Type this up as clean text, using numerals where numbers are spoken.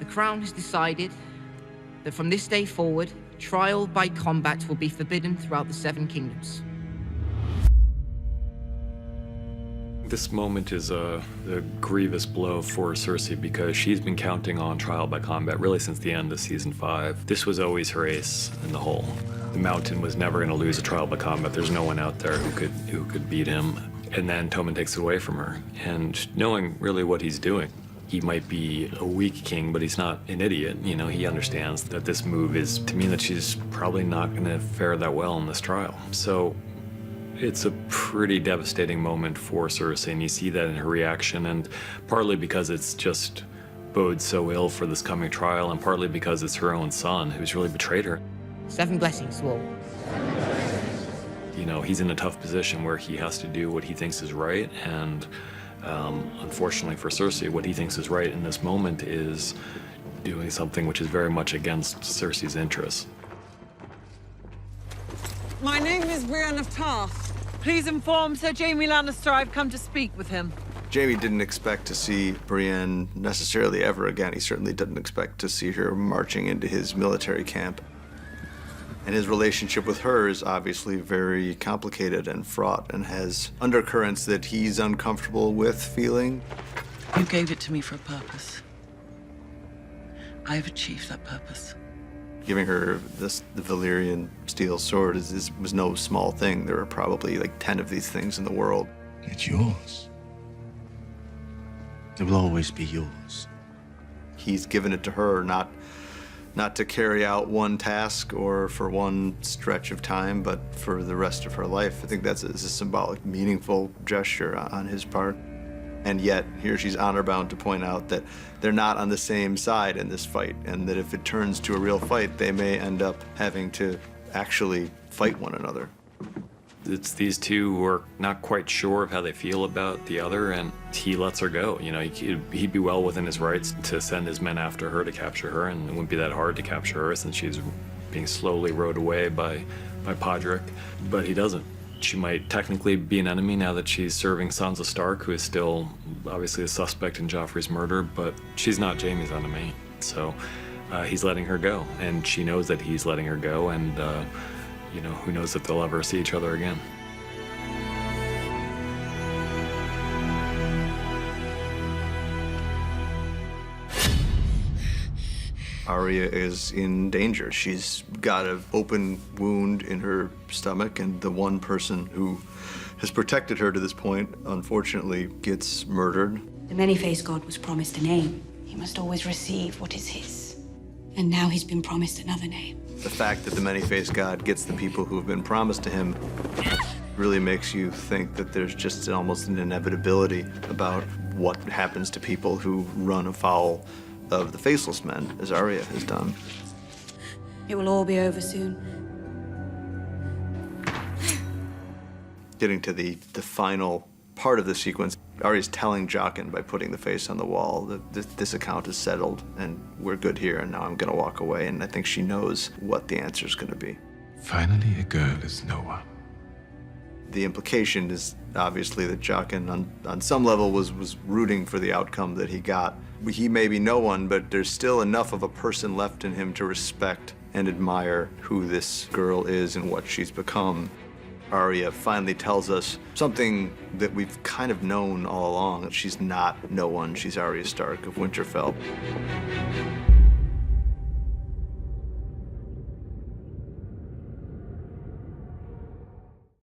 The Crown has decided that from this day forward, trial by combat will be forbidden throughout the Seven Kingdoms. This moment is a grievous blow for Cersei because she's been counting on trial by combat really since the end of season 5. This was always her ace in the hole. The Mountain was never going to lose a trial by combat. There's no one out there who could beat him. And then Tommen takes it away from her. And knowing really what he's doing, he might be a weak king, but he's not an idiot. You know, he understands that this move is to mean that she's probably not going to fare that well in this trial. So it's a pretty devastating moment for Cersei, and you see that in her reaction, and partly because it's just bodes so ill for this coming trial, and partly because it's her own son who's really betrayed her. 7 blessings to all. You know, he's in a tough position where he has to do what he thinks is right, and unfortunately for Cersei, what he thinks is right in this moment is doing something which is very much against Cersei's interests. My name is Brienne of Tarth. Please inform Sir Jaime Lannister I've come to speak with him. Jaime didn't expect to see Brienne necessarily ever again. He certainly didn't expect to see her marching into his military camp. And his relationship with her is obviously very complicated and fraught and has undercurrents that he's uncomfortable with feeling. You gave it to me for a purpose. I have achieved that purpose. Giving her the Valyrian steel sword was no small thing. There are probably like 10 of these things in the world. It's yours. It will always be yours. He's given it to her, not to carry out one task or for one stretch of time, but for the rest of her life. I think that's a symbolic, meaningful gesture on his part. And yet, here she's honor-bound to point out that they're not on the same side in this fight, and that if it turns to a real fight, they may end up having to actually fight one another. It's these two who are not quite sure of how they feel about the other, and he lets her go. You know, he'd be well within his rights to send his men after her to capture her, and it wouldn't be that hard to capture her since she's being slowly rowed away by Podrick, but he doesn't. She might technically be an enemy now that she's serving Sansa Stark, who is still obviously a suspect in Joffrey's murder, but she's not Jaime's enemy. So he's letting her go, and she knows that he's letting her go, and you know, who knows if they'll ever see each other again. Arya is in danger. She's got an open wound in her stomach, and the one person who has protected her to this point, unfortunately, gets murdered. The many-faced god was promised a name. He must always receive what is his. And now he's been promised another name. The fact that the many-faced god gets the people who have been promised to him really makes you think that there's just almost an inevitability about what happens to people who run afoul of the Faceless Men, as Arya has done. It will all be over soon. Getting to the final part of the sequence, Arya's telling Jaqen by putting the face on the wall that this account is settled and we're good here and now I'm gonna walk away, and I think she knows what the answer's gonna be. Finally, a girl is no one. The implication is obviously that Jaqen on some level was rooting for the outcome that he got. He may be no one, but there's still enough of a person left in him to respect and admire who this girl is and what she's become. Arya finally tells us something that we've kind of known all along. She's not no one. She's Arya Stark of Winterfell.